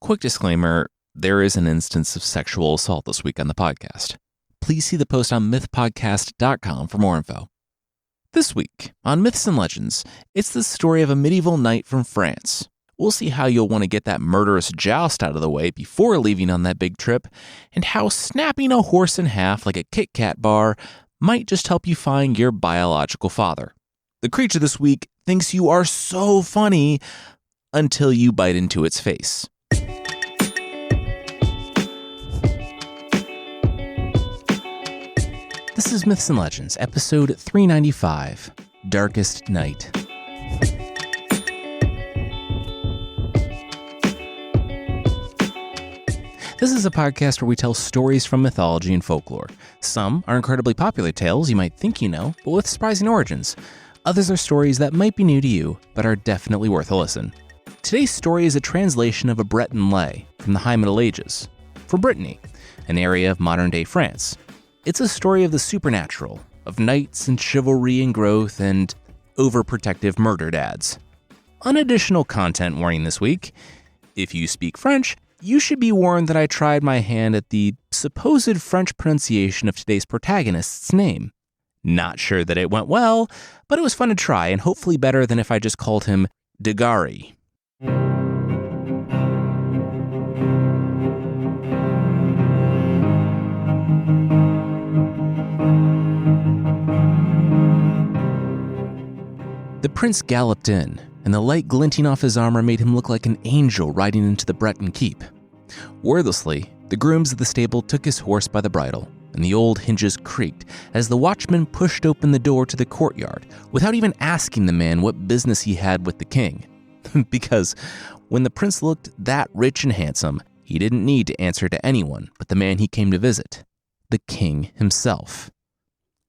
Quick disclaimer, there is an instance of sexual assault this week on the podcast. Please see the post on mythpodcast.com for more info. This week, on Myths and Legends, it's the story of a medieval knight from France. We'll see how you'll want to get that murderous joust out of the way before leaving on that big trip, and how snapping a horse in half like a Kit Kat bar might just help you find your biological father. The creature this week thinks you are so funny until you bite into its face. This is Myths and Legends, episode 395, Darkest Night. This is a podcast where we tell stories from mythology and folklore. Some are incredibly popular tales you might think you know, but with surprising origins. Others are stories that might be new to you, but are definitely worth a listen. Today's story is a translation of a Breton lay from the High Middle Ages, from Brittany, an area of modern-day France. It's a story of the supernatural, of knights and chivalry and growth and overprotective murder dads. Unadditional content warning this week. If you speak French, you should be warned that I tried my hand at the supposed French pronunciation of today's protagonist's name. Not sure that it went well, but it was fun to try and hopefully better than if I just called him Degarré. The prince galloped in, and the light glinting off his armor made him look like an angel riding into the Breton keep. Wordlessly, the grooms of the stable took his horse by the bridle, and the old hinges creaked as the watchman pushed open the door to the courtyard without even asking the man what business he had with the king. Because when the prince looked that rich and handsome, he didn't need to answer to anyone but the man he came to visit, the king himself.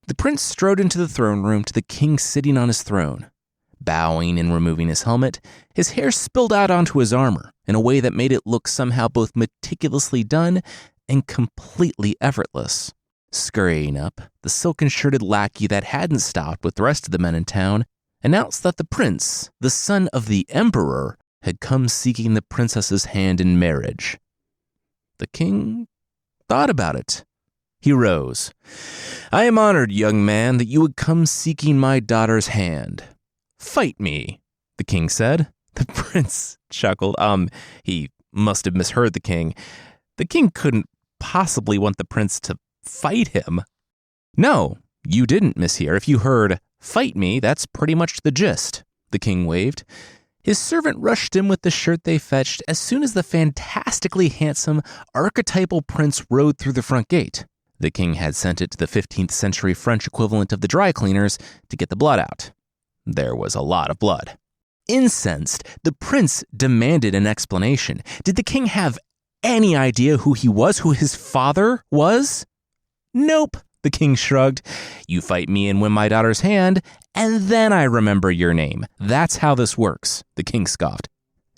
The prince strode into the throne room to the king sitting on his throne. Bowing and removing his helmet, his hair spilled out onto his armor in a way that made it look somehow both meticulously done and completely effortless. Scurrying up, the silken-shirted lackey that hadn't stopped with the rest of the men in town announced that the prince, the son of the emperor, had come seeking the princess's hand in marriage. The king thought about it. He rose. "I am honored, young man, that you would come seeking my daughter's hand. Fight me," the king said. The prince chuckled. He must have misheard the king. The king couldn't possibly want the prince to fight him. "No, you didn't mishear. If you heard, 'fight me,' that's pretty much the gist," the king waved. His servant rushed in with the shirt they fetched as soon as the fantastically handsome, archetypal prince rode through the front gate. The king had sent it to the 15th century French equivalent of the dry cleaners to get the blood out. There was a lot of blood. Incensed, the prince demanded an explanation. Did the king have any idea who he was, who his father was? "Nope," the king shrugged. "You fight me and win my daughter's hand, and then I remember your name. That's how this works," the king scoffed.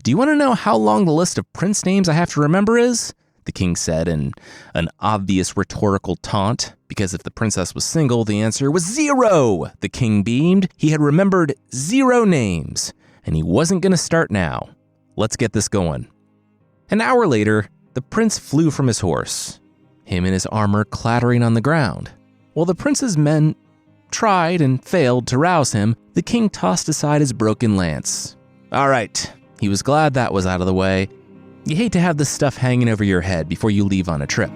"Do you want to know how long the list of prince names I have to remember is?" the king said in an obvious rhetorical taunt, because if the princess was single, the answer was 0. The king beamed. He had remembered 0 names, and he wasn't going to start now. Let's get this going. An hour later, the prince flew from his horse, him and his armor clattering on the ground. While the prince's men tried and failed to rouse him, the king tossed aside his broken lance. All right, he was glad that was out of the way. You hate to have this stuff hanging over your head before you leave on a trip.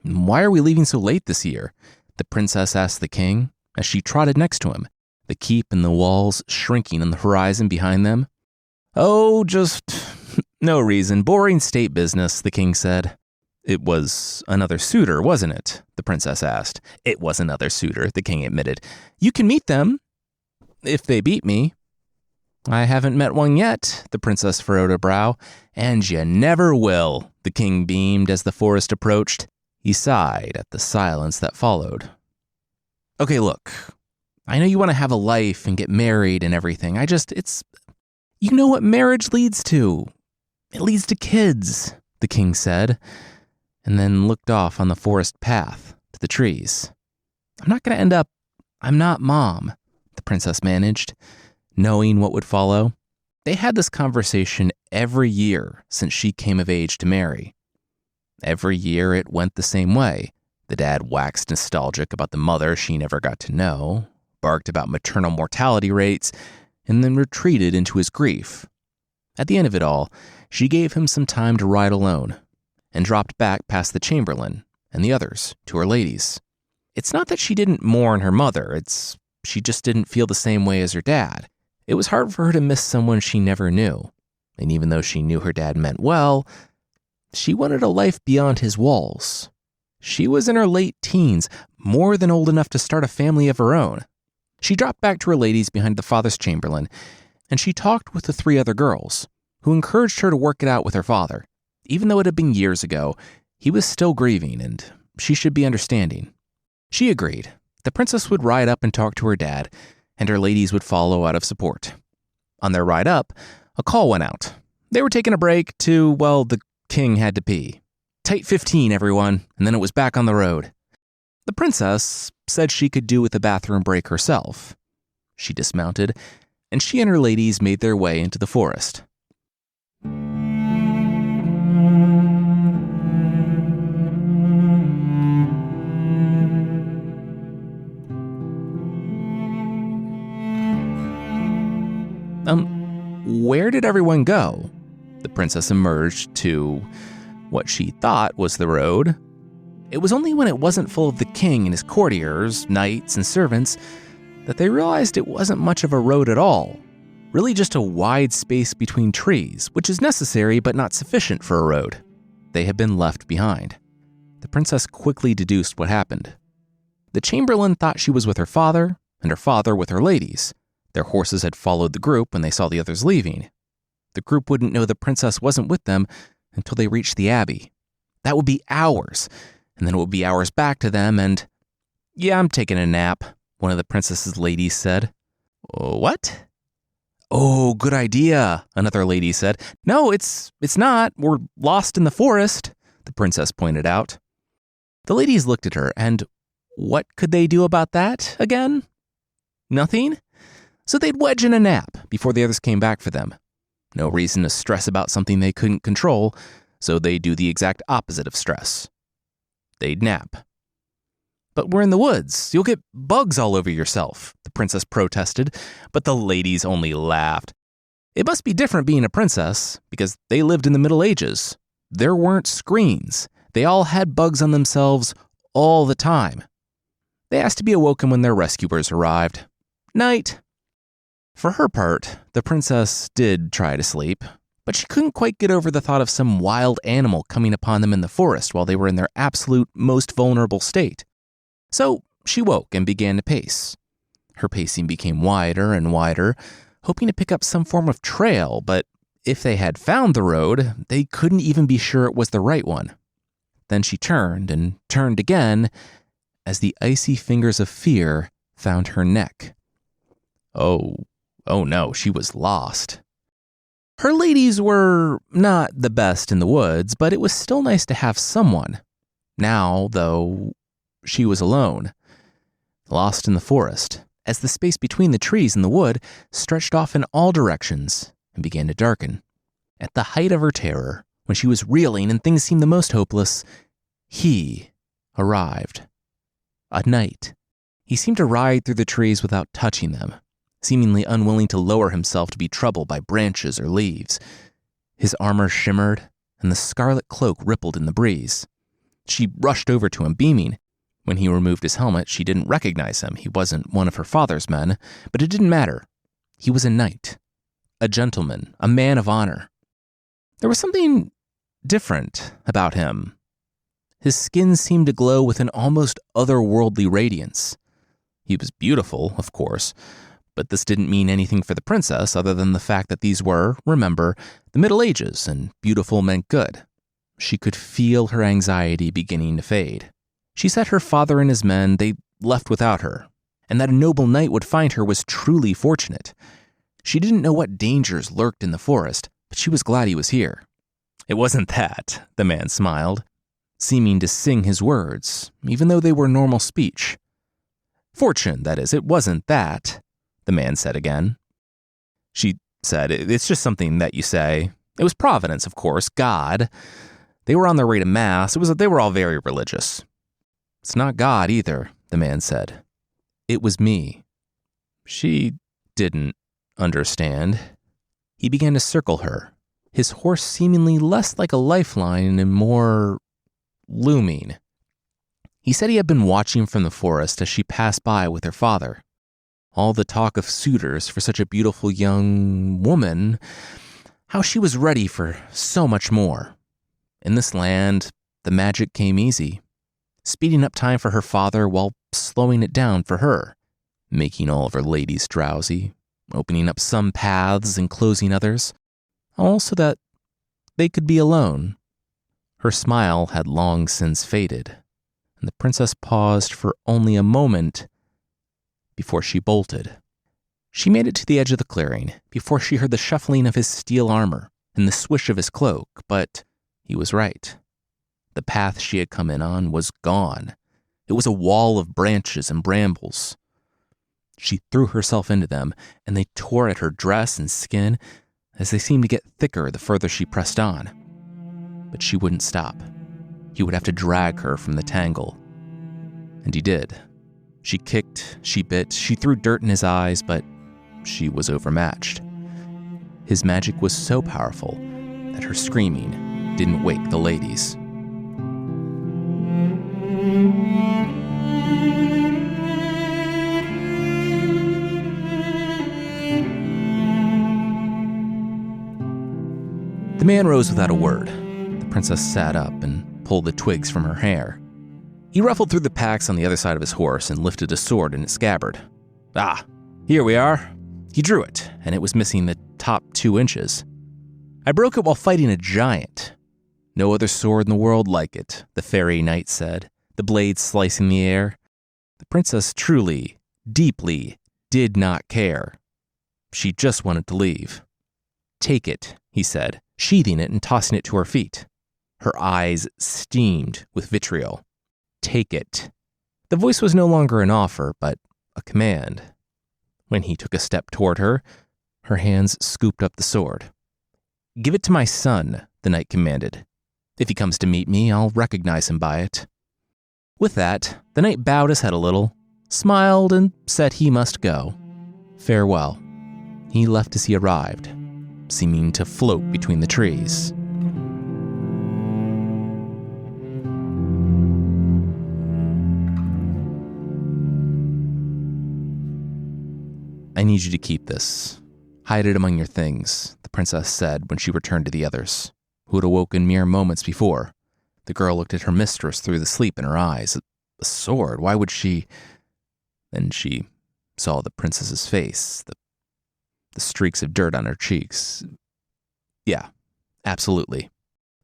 "Why are we leaving so late this year?" the princess asked the king as she trotted next to him, the keep and the walls shrinking on the horizon behind them. "Oh, just no reason. Boring state business," the king said. "It was another suitor, wasn't it?" the princess asked. "It was another suitor," the king admitted. "You can meet them, if they beat me." "I haven't met one yet," the princess furrowed a brow. "And you never will," the king beamed as the forest approached. He sighed at the silence that followed. "Okay, look, I know you want to have a life and get married and everything. You know what marriage leads to. It leads to kids," the king said, and then looked off on the forest path to the trees. I'm not going to end up I'm not Mom, the princess managed, knowing what would follow. They had this conversation every year since she came of age to marry. Every year it went the same way. The dad waxed nostalgic about the mother she never got to know, barked about maternal mortality rates, and then retreated into his grief. At the end of it all, she gave him some time to ride alone and dropped back past the chamberlain and the others to her ladies. It's not that she didn't mourn her mother, she just didn't feel the same way as her dad. It was hard for her to miss someone she never knew, and even though she knew her dad meant well, she wanted a life beyond his walls. She was in her late teens, more than old enough to start a family of her own. She dropped back to her ladies behind the father's chamberlain, and she talked with the 3 other girls, who encouraged her to work it out with her father. Even though it had been years ago, he was still grieving, and she should be understanding. She agreed. The princess would ride up and talk to her dad, and her ladies would follow out of support. On their ride up, a call went out. They were taking a break to, the king had to pee. Tight 15, everyone, and then it was back on the road. The princess said she could do with a bathroom break herself. She dismounted, and she and her ladies made their way into the forest. Where did everyone go? The princess emerged to what she thought was the road. It was only when it wasn't full of the king and his courtiers, knights, and servants that they realized it wasn't much of a road at all. Really just a wide space between trees, which is necessary but not sufficient for a road. They had been left behind. The princess quickly deduced what happened. The chamberlain thought she was with her father, and her father with her ladies. Their horses had followed the group when they saw the others leaving. The group wouldn't know the princess wasn't with them until they reached the abbey. That would be hours, and then it would be hours back to them, and... "Yeah, I'm taking a nap," one of the princess's ladies said. "What?" "Oh, good idea," another lady said. "No, it's not. We're lost in the forest," the princess pointed out. The ladies looked at her, and what could they do about that again? Nothing? So they'd wedge in a nap before the others came back for them. No reason to stress about something they couldn't control, so they'd do the exact opposite of stress. They'd nap. "But we're in the woods. You'll get bugs all over yourself," the princess protested, but the ladies only laughed. It must be different being a princess, because they lived in the Middle Ages. There weren't screens. They all had bugs on themselves all the time. They asked to be awoken when their rescuers arrived. Night. For her part, the princess did try to sleep, but she couldn't quite get over the thought of some wild animal coming upon them in the forest while they were in their absolute most vulnerable state. So she woke and began to pace. Her pacing became wider and wider, hoping to pick up some form of trail, but if they had found the road, they couldn't even be sure it was the right one. Then she turned and turned again as the icy fingers of fear found her neck. Oh no, she was lost. Her ladies were not the best in the woods, but it was still nice to have someone. Now, though, she was alone, lost in the forest, as the space between the trees and the wood stretched off in all directions and began to darken. At the height of her terror, when she was reeling and things seemed the most hopeless, he arrived. A knight. He seemed to ride through the trees without touching them, seemingly unwilling to lower himself to be troubled by branches or leaves. His armor shimmered, and the scarlet cloak rippled in the breeze. She rushed over to him, beaming. When he removed his helmet, she didn't recognize him. He wasn't one of her father's men, but it didn't matter. He was a knight, a gentleman, a man of honor. There was something different about him. His skin seemed to glow with an almost otherworldly radiance. He was beautiful, of course, but this didn't mean anything for the princess other than the fact that these were, remember, the Middle Ages, and beautiful meant good. She could feel her anxiety beginning to fade. She said her father and his men, they left without her, and that a noble knight would find her was truly fortunate. She didn't know what dangers lurked in the forest, but she was glad he was here. It wasn't that, the man smiled, seeming to sing his words, even though they were normal speech. Fortune, that is. It wasn't that, the man said again. She said, it's just something that you say. It was Providence, of course, God. They were on their way to Mass. They were all very religious. It's not God either, the man said. It was me. She didn't understand. He began to circle her, his horse seemingly less like a lifeline and more looming. He said he had been watching from the forest as she passed by with her father. All the talk of suitors for such a beautiful young woman, how she was ready for so much more. In this land, the magic came easy, speeding up time for her father while slowing it down for her, making all of her ladies drowsy, opening up some paths and closing others, all so that they could be alone. Her smile had long since faded, and the princess paused for only a moment before she bolted. She made it to the edge of the clearing before she heard the shuffling of his steel armor and the swish of his cloak, but he was right. The path she had come in on was gone. It was a wall of branches and brambles. She threw herself into them, and they tore at her dress and skin as they seemed to get thicker the further she pressed on. But she wouldn't stop. He would have to drag her from the tangle. And he did. She kicked, she bit, she threw dirt in his eyes, but she was overmatched. His magic was so powerful that her screaming didn't wake the ladies. The man rose without a word. The princess sat up and pulled the twigs from her hair. He ruffled through the packs on the other side of his horse and lifted a sword in its scabbard. Ah, here we are. He drew it, and it was missing the top 2 inches. I broke it while fighting a giant. No other sword in the world like it, the fairy knight said, the blade slicing the air. The princess truly, deeply, did not care. She just wanted to leave. Take it, he said, sheathing it and tossing it to her feet. Her eyes steamed with vitriol. Take it. The voice was no longer an offer, but a command. When he took a step toward her, her hands scooped up the sword. Give it to my son, the knight commanded. If he comes to meet me, I'll recognize him by it. With that, the knight bowed his head a little, smiled, and said he must go. Farewell. He left as he arrived, seeming to float between the trees. I need you to keep this. Hide it among your things, the princess said when she returned to the others, who had awoken mere moments before. The girl looked at her mistress through the sleep in her eyes. A sword, why would she? Then she saw the princess's face, the streaks of dirt on her cheeks. Yeah, absolutely.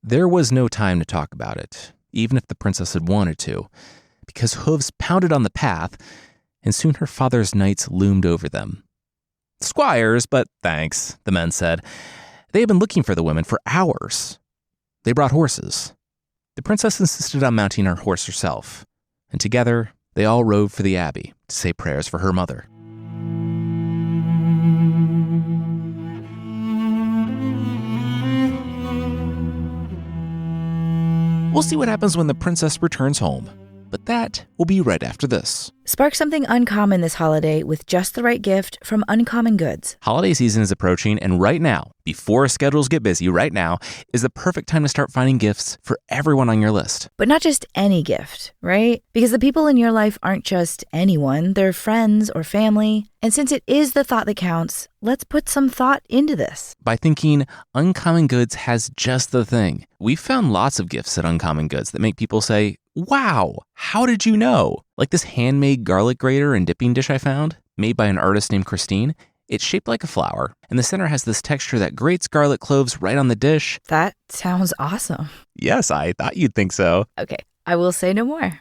There was no time to talk about it, even if the princess had wanted to, because hooves pounded on the path, and soon her father's knights loomed over them. Squires, but thanks, the men said. They had been looking for the women for hours. They brought horses. The princess insisted on mounting her horse herself, and together they all rode for the abbey to say prayers for her mother. We'll see what happens when the princess returns home, but that will be right after this. Spark something uncommon this holiday with just the right gift from Uncommon Goods. Holiday season is approaching, and right now, before schedules get busy, right now is the perfect time to start finding gifts for everyone on your list. But not just any gift, right? Because the people in your life aren't just anyone, they're friends or family. And since it is the thought that counts, let's put some thought into this. By thinking Uncommon Goods has just the thing. We've found lots of gifts at Uncommon Goods that make people say, wow, how did you know? Like this handmade garlic grater and dipping dish I found, made by an artist named Christine. It's shaped like a flower, and the center has this texture that grates garlic cloves right on the dish. That sounds awesome. Yes, I thought you'd think so. Okay, I will say no more.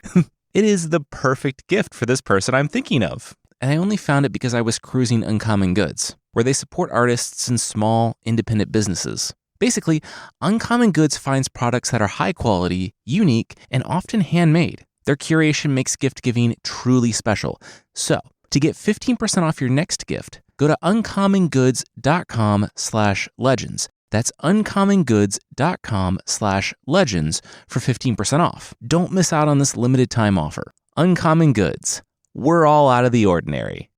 It is the perfect gift for this person I'm thinking of. And I only found it because I was cruising Uncommon Goods, where they support artists and small, independent businesses. Basically, Uncommon Goods finds products that are high quality, unique, and often handmade. Their curation makes gift giving truly special. So, to get 15% off your next gift, go to uncommongoods.com/legends. That's uncommongoods.com/legends for 15% off. Don't miss out on this limited time offer. Uncommon Goods. We're all out of the ordinary.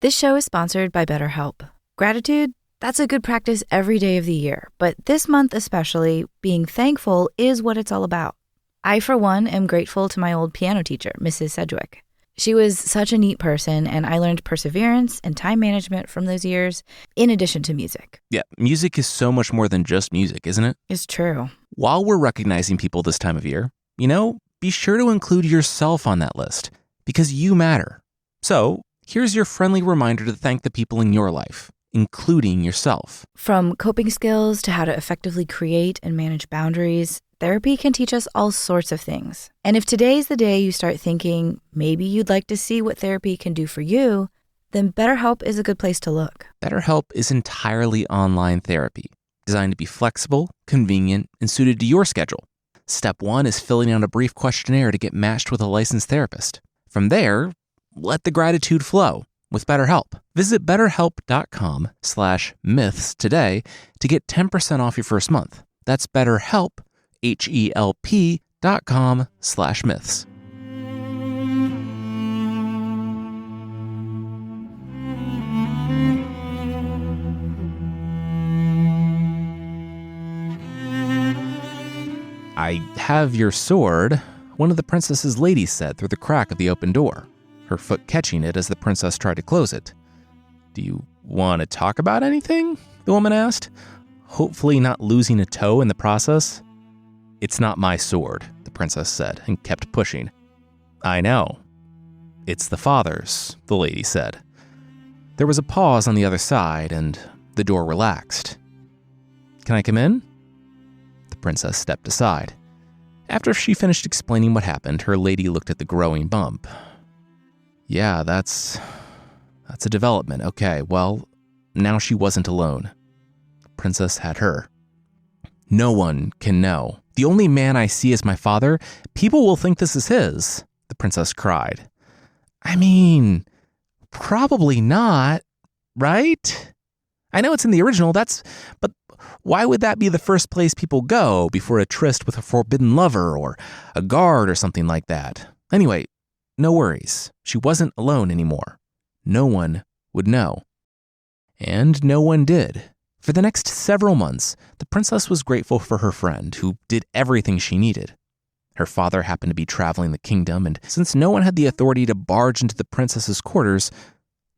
This show is sponsored by BetterHelp. Gratitude, that's a good practice every day of the year. But this month especially, being thankful is what it's all about. I, for one, am grateful to my old piano teacher, Mrs. Sedgwick. She was such a neat person, and I learned perseverance and time management from those years, in addition to music. Yeah, music is so much more than just music, isn't it? It's true. While we're recognizing people this time of year, be sure to include yourself on that list, because you matter. So, here's your friendly reminder to thank the people in your life, including yourself. From coping skills to how to effectively create and manage boundaries, therapy can teach us all sorts of things. And if today's the day you start thinking maybe you'd like to see what therapy can do for you, then BetterHelp is a good place to look. BetterHelp is entirely online therapy, designed to be flexible, convenient, and suited to your schedule. Step 1 is filling out a brief questionnaire to get matched with a licensed therapist. From there, let the gratitude flow with BetterHelp. Visit betterhelp.com/myths today to get 10% off your first month. That's BetterHelp, HELP.com/myths. I have your sword, one of the princess's ladies said through the crack of the open door, her foot catching it as the princess tried to close it. Do you want to talk about anything? The woman asked, hopefully not losing a toe in the process. It's not my sword, the princess said, and kept pushing. I know. It's the father's, the lady said. There was a pause on the other side, and the door relaxed. Can I come in? The princess stepped aside. After she finished explaining what happened, her lady looked at the growing bump. Yeah, that's a development. Okay, well, now she wasn't alone. The princess had her. No one can know. The only man I see is my father. People will think this is his, the princess cried. I mean, probably not, right? I know it's in the original, but why would that be the first place people go before a tryst with a forbidden lover or a guard or something like that? Anyway, no worries. She wasn't alone anymore. No one would know. And no one did. For the next several months, the princess was grateful for her friend, who did everything she needed. Her father happened to be traveling the kingdom, and since no one had the authority to barge into the princess's quarters,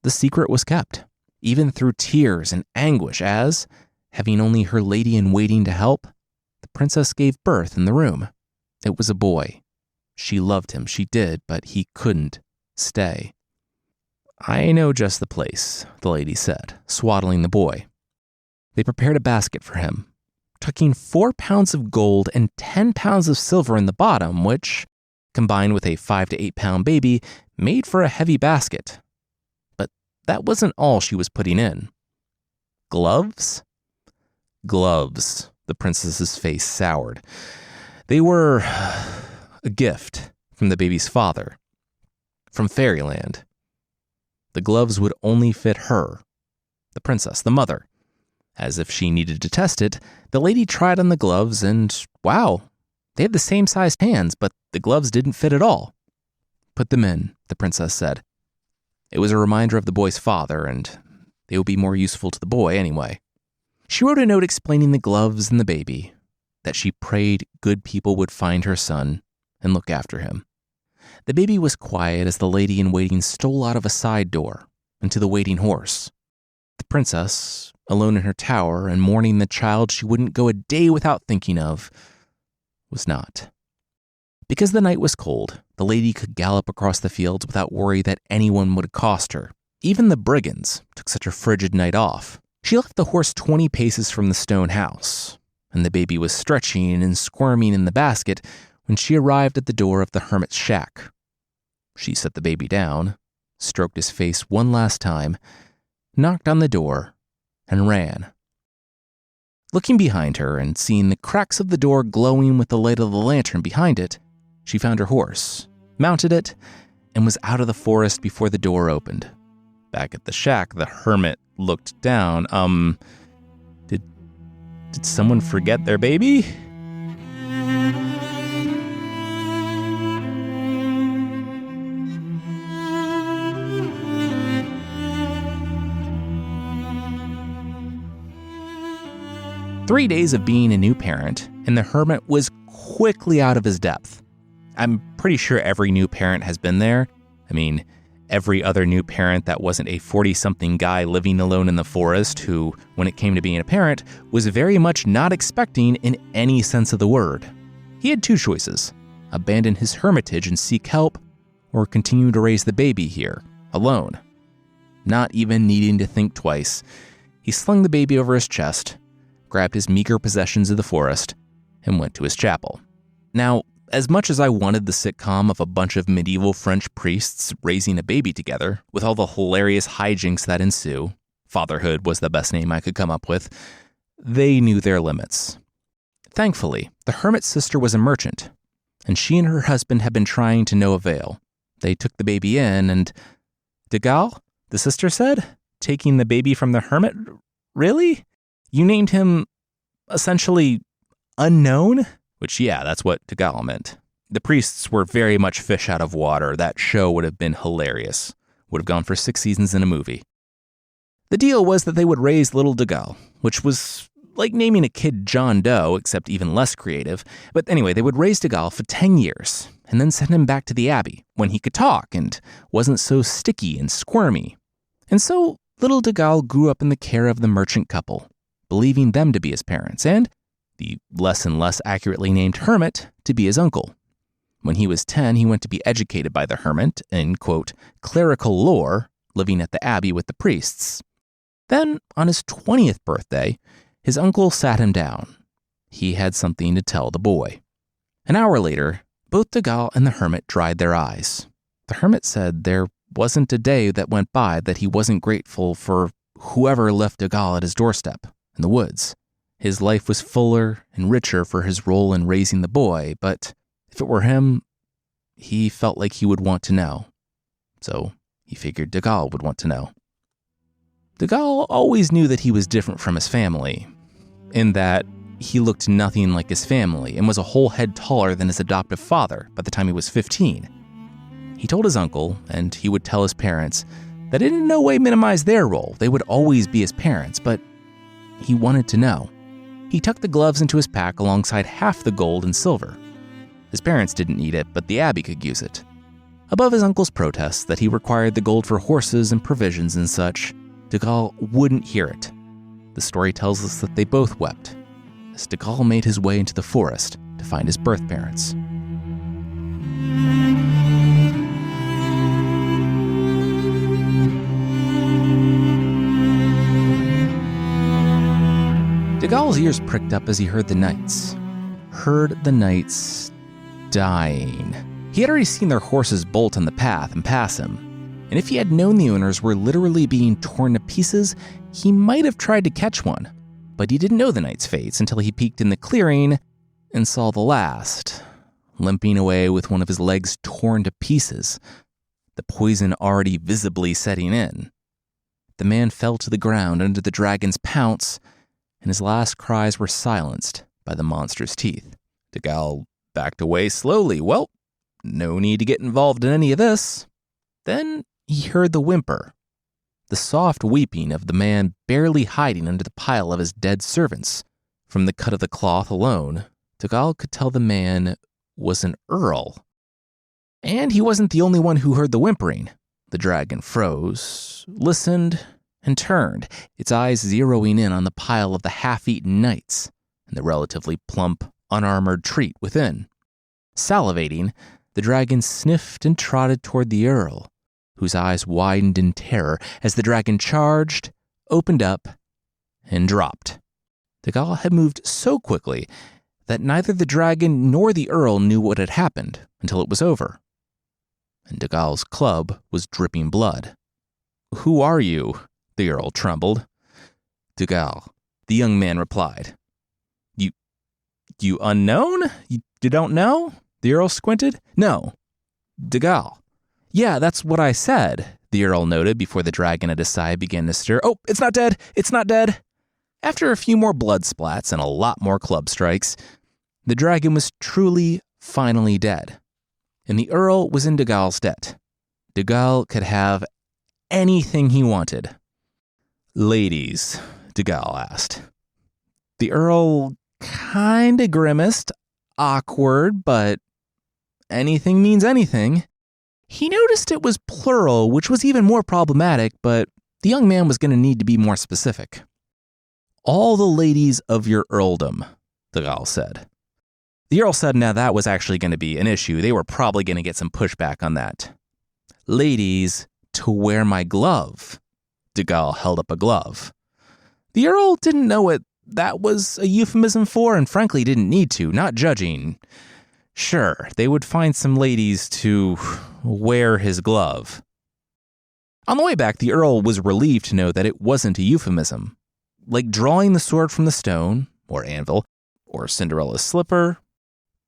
the secret was kept, even through tears and anguish as, having only her lady-in-waiting to help, the princess gave birth in the room. It was a boy. She loved him, she did, but he couldn't stay. I know just the place, the lady said, swaddling the boy. They prepared a basket for him, tucking 4 pounds of gold and 10 pounds of silver in the bottom, which, combined with a 5 to 8 pound baby, made for a heavy basket. But that wasn't all she was putting in. Gloves? Gloves. The princess's face soured. They were a gift from the baby's father, from fairyland. The gloves would only fit her, the princess, the mother. As if she needed to test it, the lady tried on the gloves and, wow, they had the same sized hands, but the gloves didn't fit at all. Put them in, the princess said. It was a reminder of the boy's father, and they would be more useful to the boy anyway. She wrote a note explaining the gloves and the baby, that she prayed good people would find her son and look after him. The baby was quiet as the lady-in-waiting stole out of a side door into the waiting horse. The princess, alone in her tower and mourning the child she wouldn't go a day without thinking of, was not. Because the night was cold, the lady could gallop across the fields without worry that anyone would accost her. Even the brigands took such a frigid night off. She left the horse 20 paces from the stone house, and the baby was stretching and squirming in the basket when she arrived at the door of the hermit's shack. She set the baby down, stroked his face one last time, knocked on the door, and ran. Looking behind her and seeing the cracks of the door glowing with the light of the lantern behind it, She found her horse, mounted it, and was out of the forest before the door opened. Back at the shack, the hermit looked down. Did someone forget their baby? Three days of being a new parent, and the hermit was quickly out of his depth. I'm pretty sure every new parent has been there. I mean, every other new parent that wasn't a 40-something guy living alone in the forest who, when it came to being a parent, was very much not expecting in any sense of the word. He had two choices: abandon his hermitage and seek help, or continue to raise the baby here, alone. Not even needing to think twice, he slung the baby over his chest, grabbed his meager possessions of the forest, and went to his chapel. Now, as much as I wanted the sitcom of a bunch of medieval French priests raising a baby together, with all the hilarious hijinks that ensue, fatherhood was the best name I could come up with, they knew their limits. Thankfully, the hermit's sister was a merchant, and she and her husband had been trying to no avail. They took the baby in, and Degarré, the sister said, taking the baby from the hermit? Really? You named him, essentially, unknown? Which, yeah, that's what Degarré meant. The priests were very much fish out of water. That show would have been hilarious. Would have gone for 6 seasons in a movie. The deal was that they would raise little Degarré, which was like naming a kid John Doe, except even less creative. But anyway, they would raise Degarré for 10 years, and then send him back to the abbey, when he could talk and wasn't so sticky and squirmy. And so, little Degarré grew up in the care of the merchant couple, believing them to be his parents, and the less and less accurately named hermit to be his uncle. When he was 10, he went to be educated by the hermit in, quote, clerical lore, living at the abbey with the priests. Then, on his 20th birthday, his uncle sat him down. He had something to tell the boy. An hour later, both Degarré and the hermit dried their eyes. The hermit said there wasn't a day that went by that he wasn't grateful for whoever left Degarré at his doorstep in the woods. His life was fuller and richer for his role in raising the boy, but if it were him, he felt like he would want to know. So he figured Degarré would want to know. Degarré always knew that he was different from his family, in that he looked nothing like his family and was a whole head taller than his adoptive father by the time he was 15. He told his uncle, and he would tell his parents, that it in no way minimized their role. They would always be his parents, but he wanted to know. He tucked the gloves into his pack alongside half the gold and silver. His parents didn't need it, but the abbey could use it. Above his uncle's protests that he required the gold for horses and provisions and such, Degarré wouldn't hear it. The story tells us that they both wept, as Degarré made his way into the forest to find his birth parents. Degarré's ears pricked up as he heard the knights dying. He had already seen their horses bolt on the path and pass him, and if he had known the owners were literally being torn to pieces, he might have tried to catch one. But he didn't know the knights' fates until he peeked in the clearing and saw the last, limping away with one of his legs torn to pieces, the poison already visibly setting in. The man fell to the ground under the dragon's pounce, and his last cries were silenced by the monster's teeth. Degarré backed away slowly. Well, no need to get involved in any of this. Then he heard the whimper, the soft weeping of the man barely hiding under the pile of his dead servants. From the cut of the cloth alone, Degarré could tell the man was an earl. And he wasn't the only one who heard the whimpering. The dragon froze, listened, and turned, its eyes zeroing in on the pile of the half-eaten knights and the relatively plump, unarmored treat within. Salivating, the dragon sniffed and trotted toward the earl, whose eyes widened in terror as the dragon charged, opened up, and dropped. Degarré had moved so quickly that neither the dragon nor the earl knew what had happened until it was over. And Degarré's club was dripping blood. "Who are you?" the earl trembled. "Degarré," the young man replied. You unknown? You don't know?" The Earl squinted. No. Degarré. Yeah, that's what I said, the Earl noted before the dragon at his side began to stir. Oh, it's not dead. It's not dead. After a few more blood splats and a lot more club strikes, the dragon was truly, finally dead. And the Earl was in Degarré's debt. Degarré could have anything he wanted. Ladies, Degarré asked. The Earl kinda grimaced, awkward, but anything means anything. He noticed it was plural, which was even more problematic, but the young man was going to need to be more specific. All the ladies of your earldom, Degarré said. The Earl said now that was actually going to be an issue. They were probably going to get some pushback on that. Ladies, to wear my glove. Degarré held up a glove. The Earl didn't know what that was a euphemism for, and frankly didn't need to, not judging. Sure, they would find some ladies to wear his glove. On the way back, the Earl was relieved to know that it wasn't a euphemism. Like drawing the sword from the stone, or anvil, or Cinderella's slipper,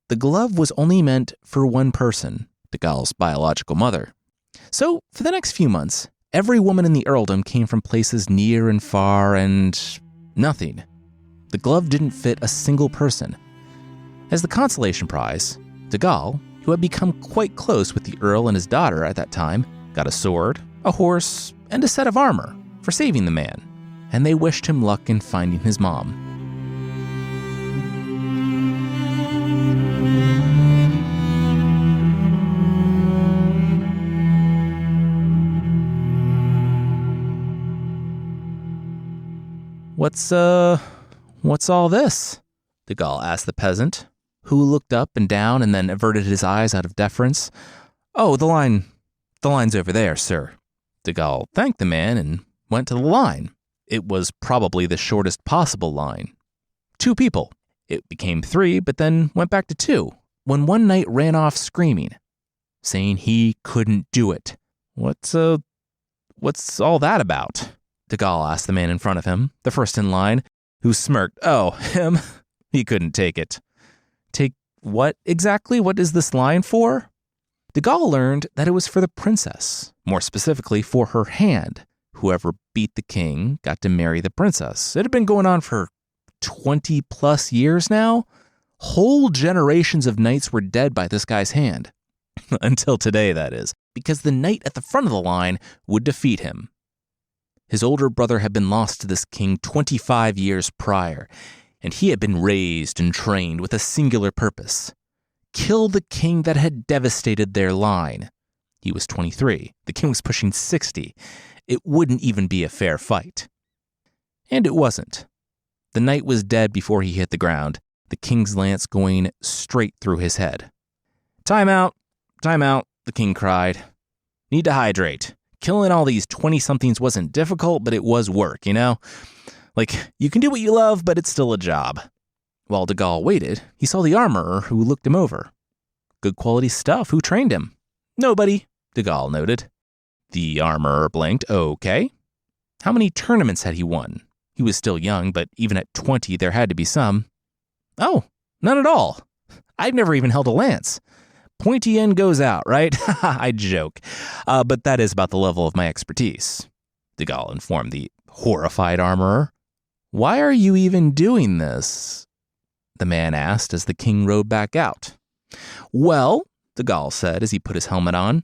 the glove was only meant for one person, Degarré's biological mother. So, for the next few months, every woman in the earldom came from places near and far, and nothing. The glove didn't fit a single person. As the consolation prize, Yagull, who had become quite close with the Earl and his daughter at that time, got a sword, a horse, and a set of armor for saving the man, and they wished him luck in finding his mom. What's all this? Yagull asked the peasant, who looked up and down and then averted his eyes out of deference. Oh, the line's over there, sir. Yagull thanked the man and went to the line. It was probably the shortest possible line. 2 people. It became 3, but then went back to 2, when one knight ran off screaming, saying he couldn't do it. What's all that about? Yagull asked the man in front of him, the first in line, who smirked. Oh, him? He couldn't take it. Take what exactly? What is this line for? Yagull learned that it was for the princess, more specifically for her hand. Whoever beat the king got to marry the princess. It had been going on for 20 plus years now. Whole generations of knights were dead by this guy's hand. Until today, that is, because the knight at the front of the line would defeat him. His older brother had been lost to this king 25 years prior, and he had been raised and trained with a singular purpose: kill the king that had devastated their line. He was 23. The king was pushing 60. It wouldn't even be a fair fight. And it wasn't. The knight was dead before he hit the ground, the king's lance going straight through his head. Time out, the king cried. Need to hydrate. Killing all these 20-somethings wasn't difficult, but it was work, you know? Like, you can do what you love, but it's still a job. While Yagull waited, he saw the armorer who looked him over. Good quality stuff. Who trained him? Nobody, Yagull noted. The armorer blinked. Okay. How many tournaments had he won? He was still young, but even at 20, there had to be some. Oh, none at all. I've never even held a lance. Pointy end goes out, right? I joke. But that is about the level of my expertise, Yagull informed the horrified armorer. Why are you even doing this? The man asked as the king rode back out. Well, Yagull said as he put his helmet on,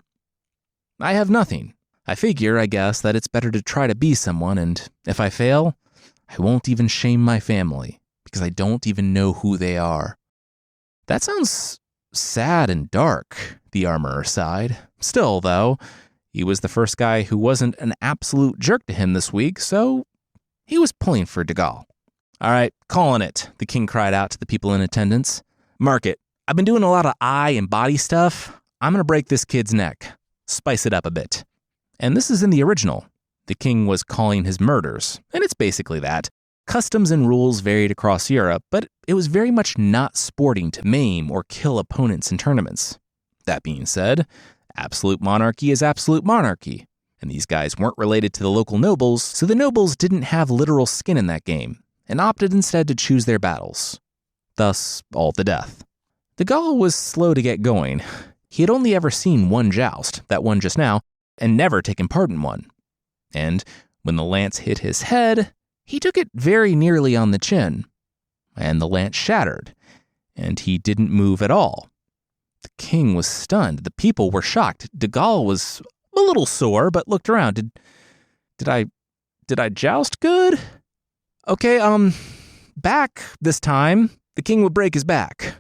I have nothing. I figure, I guess, that it's better to try to be someone, and if I fail, I won't even shame my family, because I don't even know who they are. That sounds sad and dark, the armorer sighed. Still, though, he was the first guy who wasn't an absolute jerk to him this week, so he was pulling for Yagull. All right, calling it, the king cried out to the people in attendance. Mark it. I've been doing a lot of eye and body stuff. I'm going to break this kid's neck. Spice it up a bit. And this is in the original. The king was calling his murders, and it's basically that. Customs and rules varied across Europe, but it was very much not sporting to maim or kill opponents in tournaments. That being said, absolute monarchy is absolute monarchy, and these guys weren't related to the local nobles, so the nobles didn't have literal skin in that game, and opted instead to choose their battles. Thus, all to death. Degarré was slow to get going. He had only ever seen one joust, that one just now, and never taken part in one. And when the lance hit his head, he took it very nearly on the chin. And the lance shattered, and he didn't move at all. The king was stunned. The people were shocked. Degarré was a little sore, but looked around. Did I joust good? Okay, back this time. The king would break his back.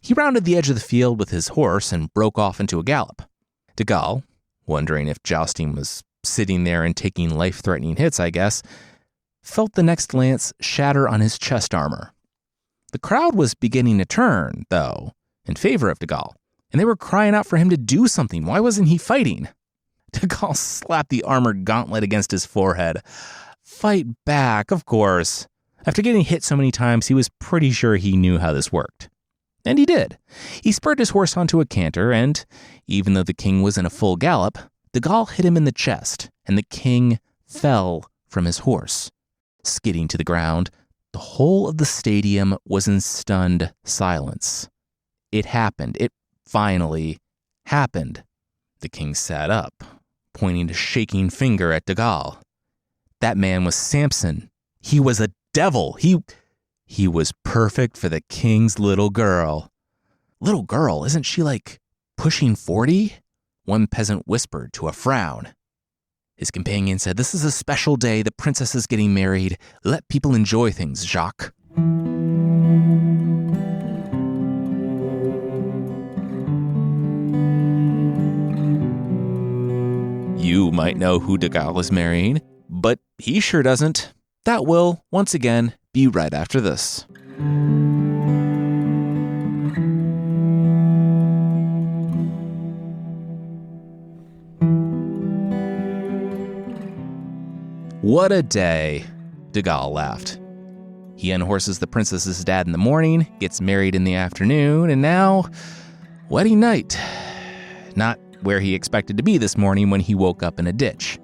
He rounded the edge of the field with his horse and broke off into a gallop. Degarré, wondering if jousting was sitting there and taking life-threatening hits, I guess, felt the next lance shatter on his chest armor. The crowd was beginning to turn, though, in favor of Degarré, and they were crying out for him to do something. Why wasn't he fighting? Degarré slapped the armored gauntlet against his forehead. Fight back, of course. After getting hit so many times, he was pretty sure he knew how this worked. And he did. He spurred his horse onto a canter, and even though the king was in a full gallop, Degarré hit him in the chest, and the king fell from his horse. Skidding to the ground, the whole of the stadium was in stunned silence. It happened. It finally happened. The king sat up, pointing a shaking finger at Degarré. That man was Samson. He was a devil. He was perfect for the king's little girl. Little girl, isn't she like pushing 40? One peasant whispered to a frown. His companion said, "This is a special day. The princess is getting married. Let people enjoy things, Jacques." You might know who Degarré is marrying, but he sure doesn't. That will, once again, be right after this. What a day, Degarré laughed. He unhorses the princess's dad in the morning, gets married in the afternoon, and now, wedding night. Not where he expected to be this morning when he woke up in a ditch.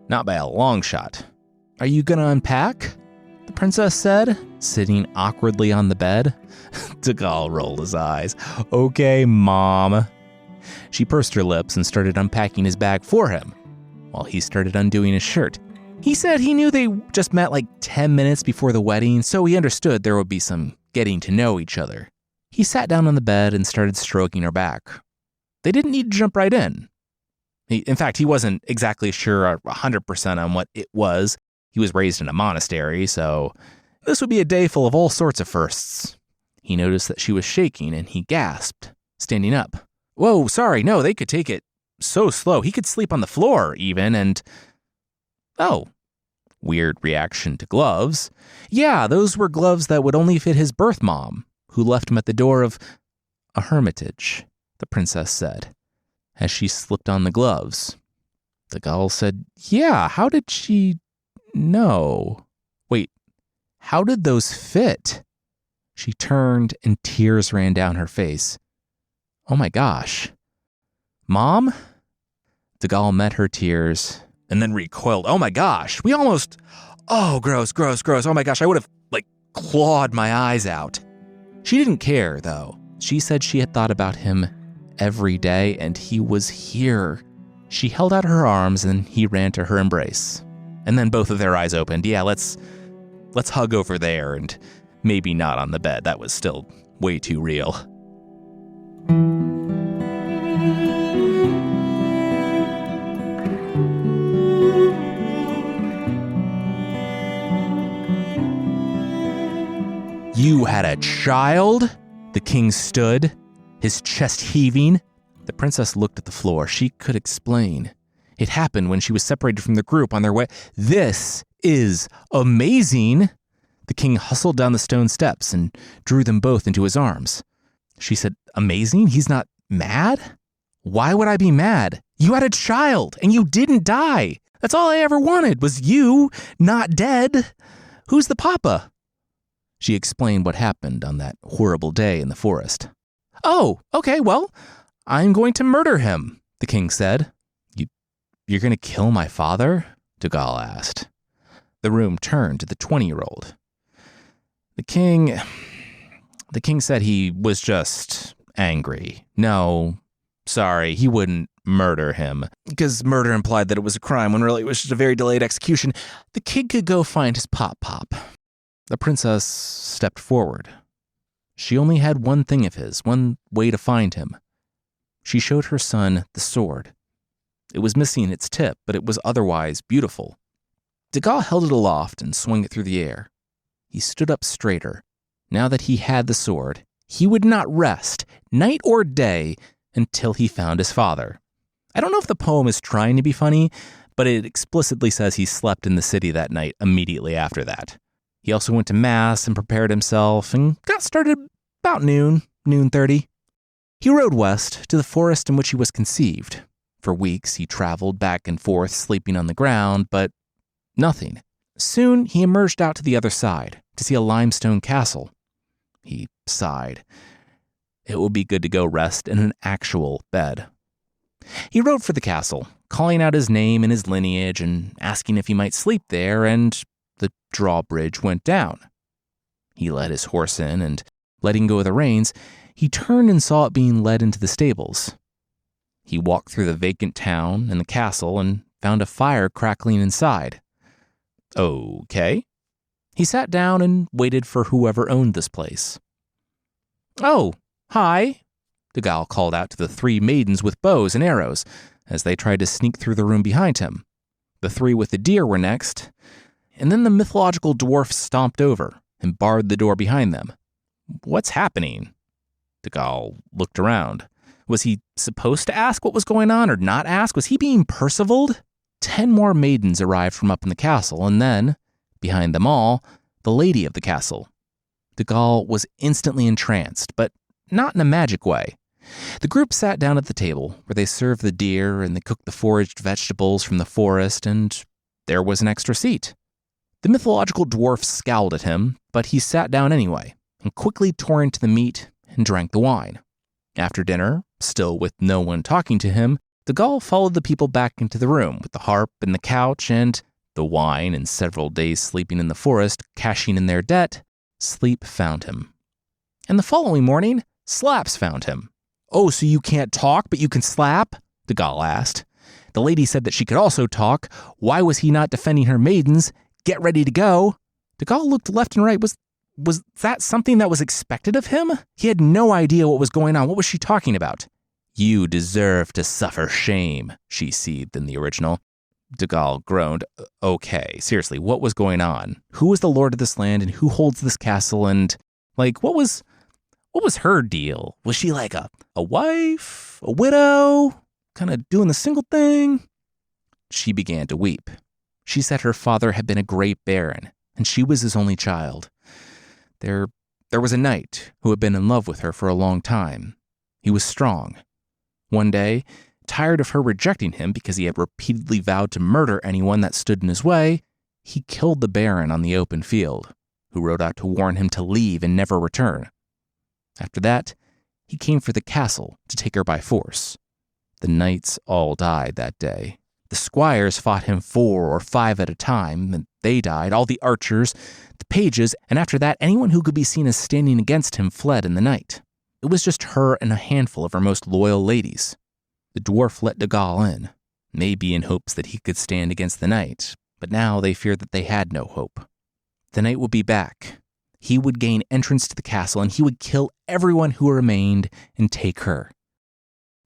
Not by a long shot. "Are you gonna unpack?" the princess said, sitting awkwardly on the bed. Degarré rolled his eyes. "Okay, Mom." She pursed her lips and started unpacking his bag for him, while he started undoing his shirt. He said he knew they just met like 10 minutes before the wedding, so he understood there would be some getting to know each other. He sat down on the bed and started stroking her back. They didn't need to jump right in. In fact, he wasn't exactly sure 100% on what it was. He was raised in a monastery, so this would be a day full of all sorts of firsts. He noticed that she was shaking, and he gasped, standing up. "Whoa, sorry, no, they could take it so slow. He could sleep on the floor, even, and..." "Oh." Weird reaction to gloves. Yeah, those were gloves that would only fit his birth mom, who left him at the door of a hermitage, the princess said, as she slipped on the gloves. Degarré said, "Yeah, how did she know? Wait, how did those fit?" She turned and tears ran down her face. "Oh my gosh. Mom?" Degarré met her tears and then recoiled. "Oh my gosh, we almost... Oh, gross. Oh my gosh, I would have, clawed my eyes out." She didn't care, though. She said she had thought about him every day, and he was here. She held out her arms, and he ran to her embrace. And then both of their eyes opened. "Yeah, let's hug over there, and maybe not on the bed. That was still way too real." "You had a child?" The king stood, his chest heaving. The princess looked at the floor. She could explain. It happened when she was separated from the group on their way. "This is amazing." The king hustled down the stone steps and drew them both into his arms. She said, "Amazing? He's not mad?" "Why would I be mad? You had a child and you didn't die. That's all I ever wanted was you, not dead. Who's the papa?" She explained what happened on that horrible day in the forest. "Oh, okay, well, I'm going to murder him," the king said. You're going to kill my father?" Degarré asked. The room turned to the 20-year-old. The king said he was just angry. No, sorry, he wouldn't murder him, because murder implied that it was a crime when really it was just a very delayed execution. The kid could go find his pop-pop. The princess stepped forward. She only had one thing of his, one way to find him. She showed her son the sword. It was missing its tip, but it was otherwise beautiful. Degarré held it aloft and swung it through the air. He stood up straighter. Now that he had the sword, he would not rest, night or day, until he found his father. I don't know if the poem is trying to be funny, but it explicitly says he slept in the city that night immediately after that. He also went to mass and prepared himself and got started about noon 30. He rode west to the forest in which he was conceived. For weeks he traveled back and forth, sleeping on the ground, but nothing. Soon he emerged out to the other side to see a limestone castle. He sighed. It would be good to go rest in an actual bed. He rode for the castle, calling out his name and his lineage and asking if he might sleep there, and the drawbridge went down. He led his horse in, and letting go of the reins, he turned and saw it being led into the stables. He walked through the vacant town and the castle and found a fire crackling inside. Okay. He sat down and waited for whoever owned this place. "Oh, hi," Degarré called out to the 3 maidens with bows and arrows as they tried to sneak through the room behind him. The 3 with the deer were next, and then the mythological dwarf stomped over and barred the door behind them. "What's happening?" Degarré looked around. Was he supposed to ask what was going on or not ask? Was he being Percivaled? 10 more maidens arrived from up in the castle, and then, behind them all, the lady of the castle. Degarré was instantly entranced, but not in a magic way. The group sat down at the table, where they served the deer and they cooked the foraged vegetables from the forest, and there was an extra seat. The mythological dwarf scowled at him, but he sat down anyway, and quickly tore into the meat and drank the wine. After dinner, still with no one talking to him, Degarré followed the people back into the room with the harp and the couch and the wine and several days sleeping in the forest, cashing in their debt. Sleep found him. And the following morning, slaps found him. "Oh, so you can't talk, but you can slap?" Degarré asked. The lady said that she could also talk. Why was he not defending her maidens? Get ready to go. Degarré looked left and right. Was that something that was expected of him? He had no idea what was going on. What was she talking about? "You deserve to suffer shame," she seethed in the original. Degarré groaned. Okay, seriously, what was going on? Who was the lord of this land and who holds this castle and, what was her deal? Was she like a wife? A widow? Kind of doing the single thing? She began to weep. She said her father had been a great baron, and she was his only child. There was a knight who had been in love with her for a long time. He was strong. One day, tired of her rejecting him because he had repeatedly vowed to murder anyone that stood in his way, he killed the baron on the open field, who rode out to warn him to leave and never return. After that, he came for the castle to take her by force. The knights all died that day. The squires fought him 4 or 5 at a time, and they died, all the archers, the pages, and after that, anyone who could be seen as standing against him fled in the night. It was just her and a handful of her most loyal ladies. The dwarf let Degarré in, maybe in hopes that he could stand against the knight, but now they feared that they had no hope. The knight would be back. He would gain entrance to the castle, and he would kill everyone who remained and take her.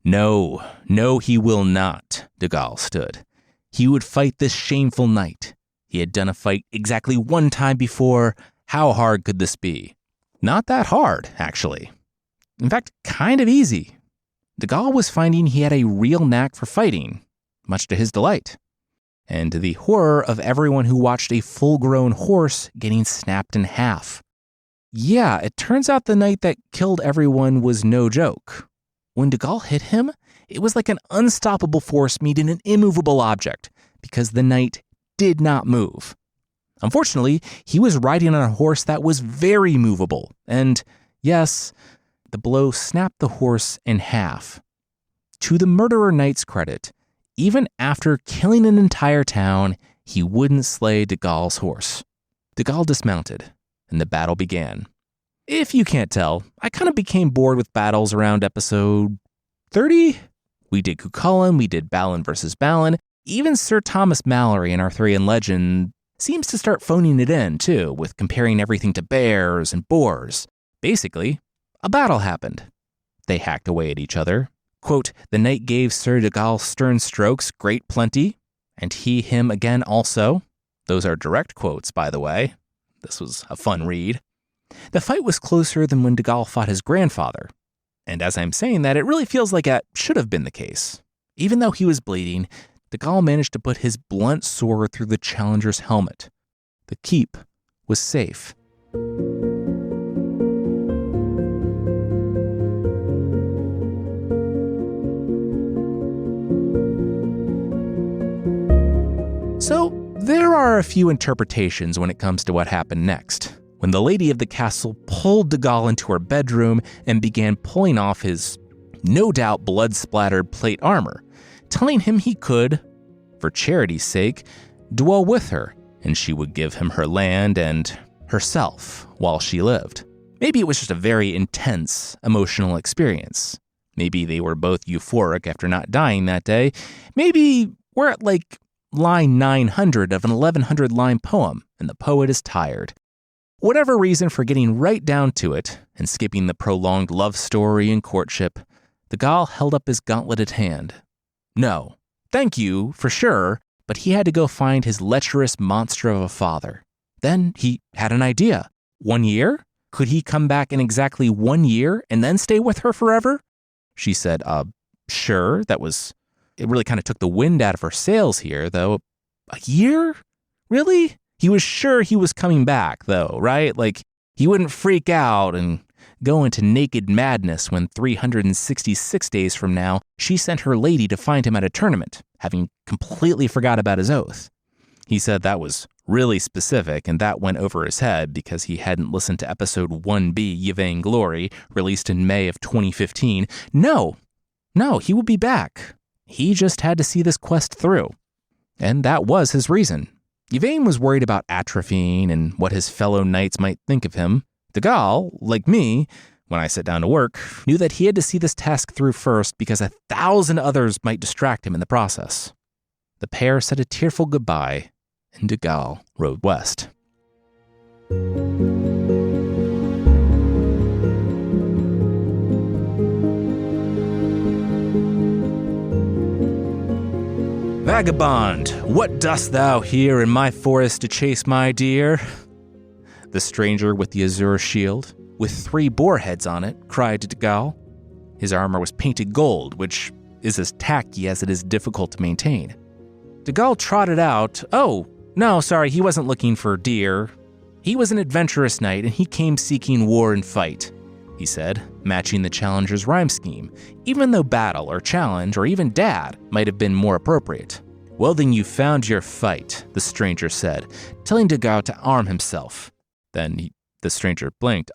No, he will not, Degarré stood. He would fight this shameful knight. He had done a fight exactly 1 time before. How hard could this be? Not that hard, actually. In fact, kind of easy. Degarré was finding he had a real knack for fighting, much to his delight, and to the horror of everyone who watched a full-grown horse getting snapped in half. Yeah, it turns out the knight that killed everyone was no joke. When Degarré hit him, it was like an unstoppable force meeting an immovable object, because the knight did not move. Unfortunately, he was riding on a horse that was very movable, and yes, the blow snapped the horse in half. To the murderer knight's credit, even after killing an entire town, he wouldn't slay Degarré's horse. Degarré dismounted, and the battle began. If you can't tell, I kind of became bored with battles around episode 30. We did Cuchulainn, we did Balin versus Balin. Even Sir Thomas Malory in Arthurian legend seems to start phoning it in, too, with comparing everything to bears and boars. Basically, a battle happened. They hacked away at each other. Quote, the knight gave Sir Degarré stern strokes, great plenty, and he him again also. Those are direct quotes, by the way. This was a fun read. The fight was closer than when Degarré fought his grandfather. And as I'm saying that, it really feels like that should have been the case. Even though he was bleeding, Degarré managed to put his blunt sword through the challenger's helmet. The keep was safe. So, there are a few interpretations when it comes to what happened next, when the lady of the castle pulled Degarré into her bedroom and began pulling off his, no doubt blood-splattered plate armor, telling him he could, for charity's sake, dwell with her, and she would give him her land and herself while she lived. Maybe it was just a very intense emotional experience. Maybe they were both euphoric after not dying that day. Maybe we're at like line 900 of an 1100-line poem, and the poet is tired. Whatever reason for getting right down to it and skipping the prolonged love story and courtship, Degarré held up his gauntleted hand. No, thank you, for sure, but he had to go find his lecherous monster of a father. Then he had an idea. 1 year? Could he come back in exactly 1 year and then stay with her forever? She said, sure, it really kind of took the wind out of her sails here, though. A year? Really? He was sure he was coming back, though, right? Like, he wouldn't freak out and go into naked madness when 366 days from now, she sent her lady to find him at a tournament, having completely forgot about his oath. He said that was really specific, and that went over his head because he hadn't listened to episode 1B, Yvain Glory, released in May of 2015. No, he would be back. He just had to see this quest through. And that was his reason. Yvain was worried about atrophying and what his fellow knights might think of him. Degarré, like me, when I sat down to work, knew that he had to see this task through first because 1,000 others might distract him in the process. The pair said a tearful goodbye, and Degarré rode west. Vagabond, what dost thou here in my forest to chase my deer? The stranger with the azure shield, with 3 boar heads on it, cried to Degarré. His armor was painted gold, which is as tacky as it is difficult to maintain. Degarré trotted out. Oh, no, sorry, he wasn't looking for deer. He was an adventurous knight, and he came seeking war and fight, he said, matching the challenger's rhyme scheme, even though battle or challenge or even dad might have been more appropriate. Well, then you found your fight, the stranger said, telling Degarré to arm himself. Then the stranger blinked.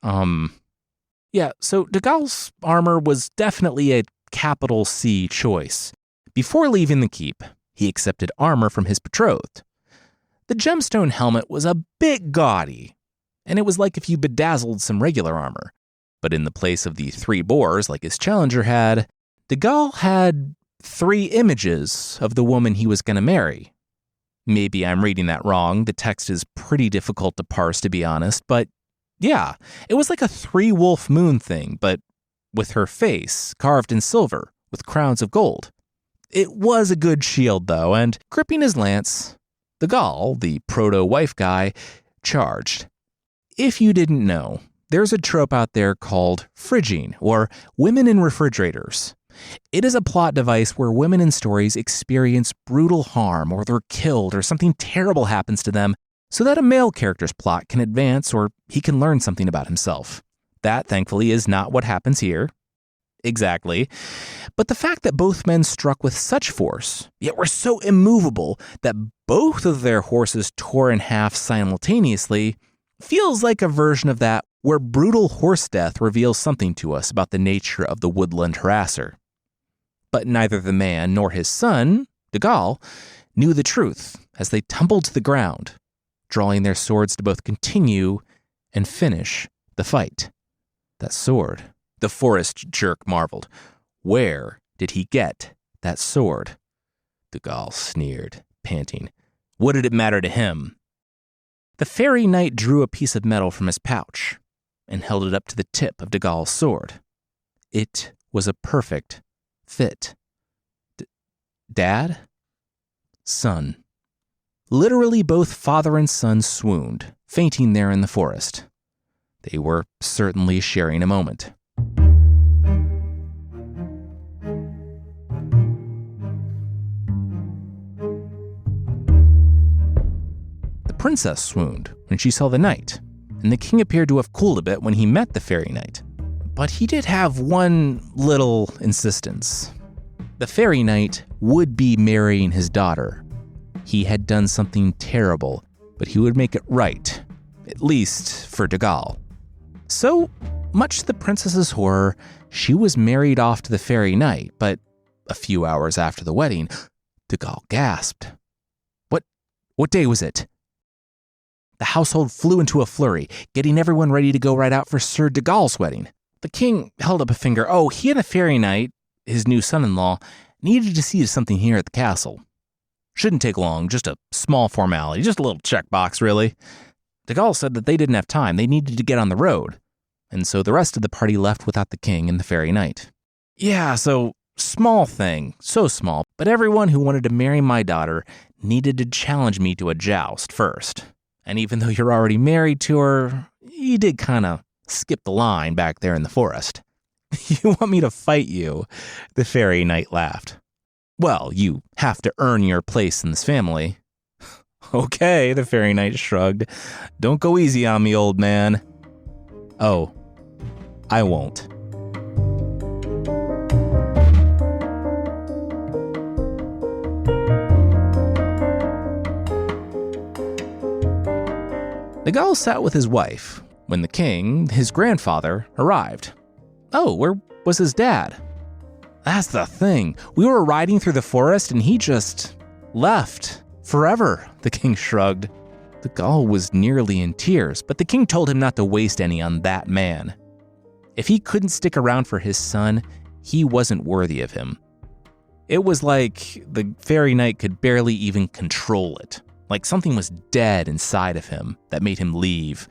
Yeah, so Degarré's armor was definitely a capital C choice. Before leaving the keep, he accepted armor from his betrothed. The gemstone helmet was a bit gaudy, and it was like if you bedazzled some regular armor. But in the place of the 3 boars like his challenger had, Degarré had 3 images of the woman he was going to marry. Maybe I'm reading that wrong. The text is pretty difficult to parse, to be honest, but yeah, it was like a 3-wolf moon thing, but with her face carved in silver with crowns of gold. It was a good shield, though, and gripping his lance, Degarré, the proto-wife guy, charged. If you didn't know, there's a trope out there called fridging, or women in refrigerators. It is a plot device where women in stories experience brutal harm, or they're killed, or something terrible happens to them, so that a male character's plot can advance, or he can learn something about himself. That, thankfully, is not what happens here. Exactly. But the fact that both men struck with such force, yet were so immovable that both of their horses tore in half simultaneously, feels like a version of that where brutal horse death reveals something to us about the nature of the woodland harasser. But neither the man nor his son, Degarré, knew the truth as they tumbled to the ground, drawing their swords to both continue and finish the fight. That sword? The forest jerk marveled. Where did he get that sword? Degarré sneered, panting. What did it matter to him? The fairy knight drew a piece of metal from his pouch and held it up to the tip of Degarré's sword. It was a perfect fit. Dad? Son. Literally both father and son swooned, fainting there in the forest. They were certainly sharing a moment. The princess swooned when she saw the knight, and the king appeared to have cooled a bit when he met the fairy knight. But he did have one little insistence. The fairy knight would be marrying his daughter. He had done something terrible, but he would make it right, at least for Degarré. So, much to the princess's horror, she was married off to the fairy knight, but a few hours after the wedding, Degarré gasped. What day was it? The household flew into a flurry, getting everyone ready to go right out for Sir Degarré's wedding. The king held up a finger. He and the fairy knight, his new son-in-law, needed to see something here at the castle. Shouldn't take long, just a small formality, just a little checkbox, really. Degarré said that they didn't have time, they needed to get on the road. And so the rest of the party left without the king and the fairy knight. Yeah, so small thing, so small, but everyone who wanted to marry my daughter needed to challenge me to a joust first. And even though you're already married to her, you did kind of skip the line back there in the forest. You want me to fight you? The fairy knight laughed. Well, you have to earn your place in this family. Okay, the fairy knight shrugged. Don't go easy on me, old man. Oh, I won't. Yagull sat with his wife when the king, his grandfather, arrived. Where was his dad? That's the thing. We were riding through the forest and he just left forever, the king shrugged. Yagull was nearly in tears, but the king told him not to waste any on that man. If he couldn't stick around for his son, he wasn't worthy of him. It was like the fairy knight could barely even control it. Like something was dead inside of him that made him leave.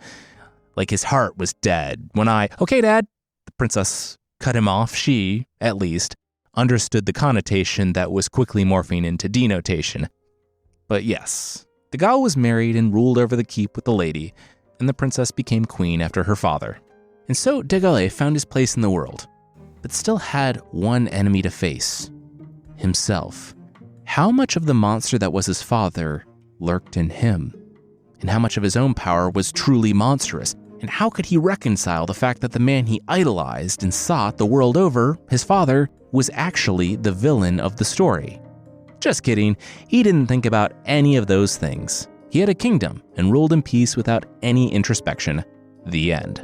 Like his heart was dead when okay, Dad, the princess cut him off. She, at least, understood the connotation that was quickly morphing into denotation. But yes, Yagull was married and ruled over the keep with the lady, and the princess became queen after her father. And so Degarré found his place in the world, but still had one enemy to face: himself. How much of the monster that was his father lurked in him? And how much of his own power was truly monstrous? And how could he reconcile the fact that the man he idolized and sought the world over, his father, was actually the villain of the story? Just kidding, he didn't think about any of those things. He had a kingdom and ruled in peace without any introspection. The end.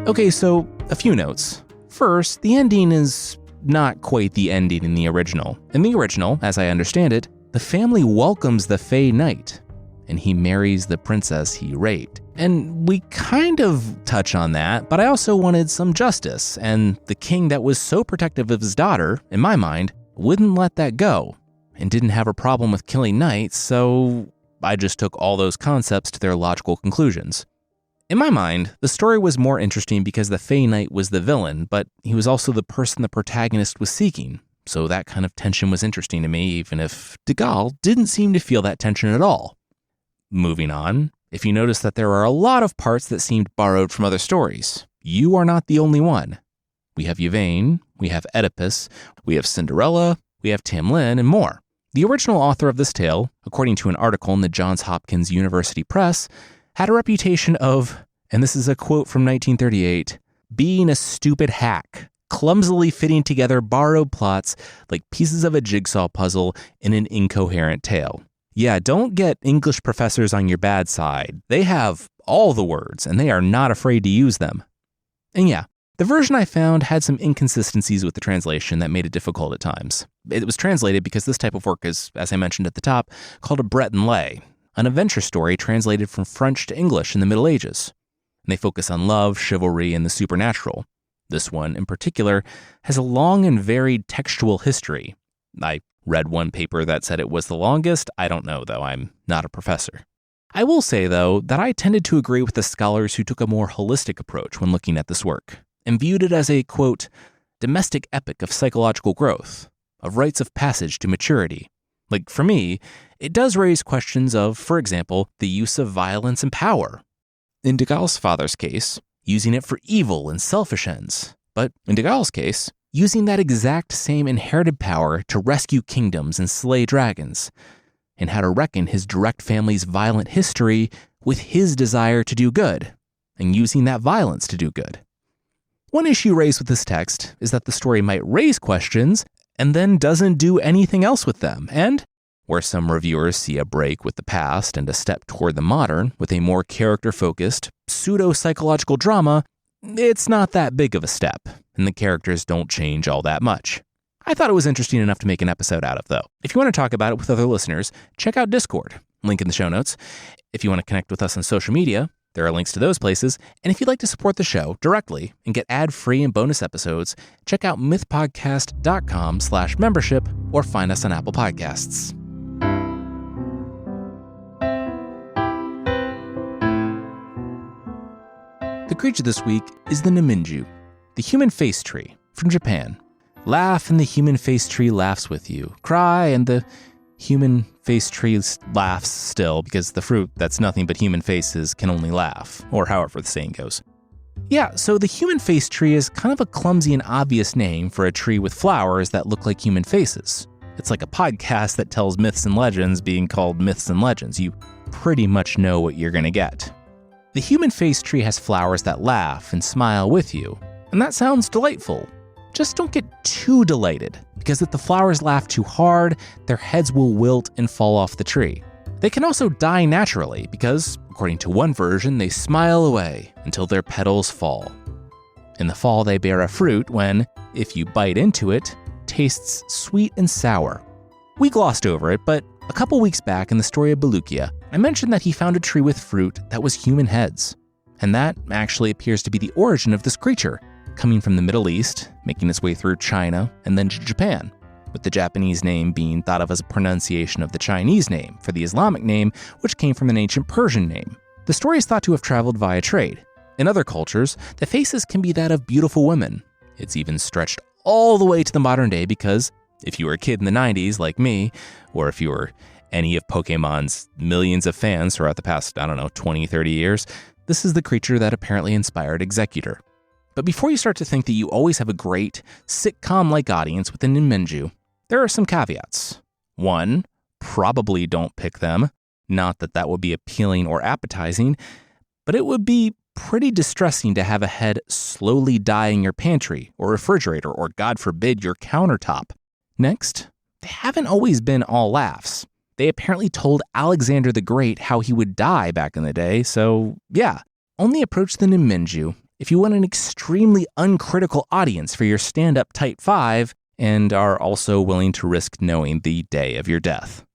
Okay, so a few notes. First, the ending is not quite the ending in the original. In the original, as I understand it, the family welcomes the Fey Knight, and he marries the princess he raped. And we kind of touch on that, but I also wanted some justice, and the king that was so protective of his daughter, in my mind, wouldn't let that go, and didn't have a problem with killing knights, so I just took all those concepts to their logical conclusions. In my mind, the story was more interesting because the Fey Knight was the villain, but he was also the person the protagonist was seeking, so that kind of tension was interesting to me, even if Degarré didn't seem to feel that tension at all. Moving on, if you notice that there are a lot of parts that seemed borrowed from other stories, you are not the only one. We have Yvain, we have Oedipus, we have Cinderella, we have Tamlin, and more. The original author of this tale, according to an article in the Johns Hopkins University Press, had a reputation of, and this is a quote from 1938, being a stupid hack, clumsily fitting together borrowed plots like pieces of a jigsaw puzzle in an incoherent tale. Yeah, don't get English professors on your bad side. They have all the words, and they are not afraid to use them. And yeah, The version I found had some inconsistencies with the translation that made it difficult at times. It was translated because this type of work is, as I mentioned at the top, called a Breton lay, an adventure story translated from French to English in the Middle Ages. And they focus on love, chivalry, and the supernatural. This one, in particular, has a long and varied textual history. I read one paper that said it was the longest. I don't know, though. I'm not a professor. I will say, though, that I tended to agree with the scholars who took a more holistic approach when looking at this work, and viewed it as a, quote, domestic epic of psychological growth, of rites of passage to maturity. Like, for me, it does raise questions of, for example, the use of violence and power. In Degarré's father's case, using it for evil and selfish ends. But in Degarré's case, using that exact same inherited power to rescue kingdoms and slay dragons, and how to reckon his direct family's violent history with his desire to do good, and using that violence to do good. One issue raised with this text is that the story might raise questions and then doesn't do anything else with them, and where some reviewers see a break with the past and a step toward the modern with a more character-focused, pseudo-psychological drama, it's not that big of a step, and the characters don't change all that much. I thought it was interesting enough to make an episode out of, though. If you want to talk about it with other listeners, check out Discord, link in the show notes. If you want to connect with us on social media, there are links to those places, and if you'd like to support the show directly and get ad-free and bonus episodes, check out mythpodcast.com/membership or find us on Apple Podcasts. The creature this week is the Ninmenju, the human face tree from Japan. Laugh and the human face tree laughs with you. Cry and the human face tree laughs still, because the fruit that's nothing but human faces can only laugh, or however the saying goes. Yeah, so the human face tree is kind of a clumsy and obvious name for a tree with flowers that look like human faces. It's like a podcast that tells myths and legends being called Myths and Legends. You pretty much know what you're going to get. The human face tree has flowers that laugh and smile with you, and that sounds delightful. Just don't get too delighted, because if the flowers laugh too hard, their heads will wilt and fall off the tree. They can also die naturally because, according to one version, they smile away until their petals fall. In the fall, they bear a fruit when, if you bite into it, tastes sweet and sour. We glossed over it, but a couple weeks back in the story of Balukia, I mentioned that he found a tree with fruit that was human heads. And that actually appears to be the origin of this creature, coming from the Middle East, making its way through China, and then to Japan, with the Japanese name being thought of as a pronunciation of the Chinese name for the Islamic name, which came from an ancient Persian name. The story is thought to have traveled via trade. In other cultures, the faces can be that of beautiful women. It's even stretched all the way to the modern day because, if you were a kid in the 90s like me, or if you were any of Pokemon's millions of fans throughout the past, 20, 30 years, this is the creature that apparently inspired Executor. But before you start to think that you always have a great, sitcom-like audience with the Ninmenju, there are some caveats. 1, probably don't pick them. Not that that would be appealing or appetizing, but it would be pretty distressing to have a head slowly die in your pantry or refrigerator or, God forbid, your countertop. Next, they haven't always been all laughs. They apparently told Alexander the Great how he would die back in the day, so yeah, only approach the Ninmenju if you want an extremely uncritical audience for your stand-up tight 5 and are also willing to risk knowing the day of your death.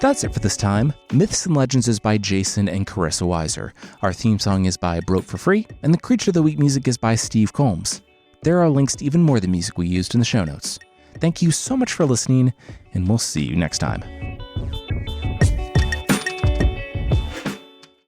That's it for this time. Myths and Legends is by Jason and Carissa Weiser. Our theme song is by Broke for Free, and the Creature of the Week music is by Steve Combs. There are links to even more of the music we used in the show notes. Thank you so much for listening, and we'll see you next time.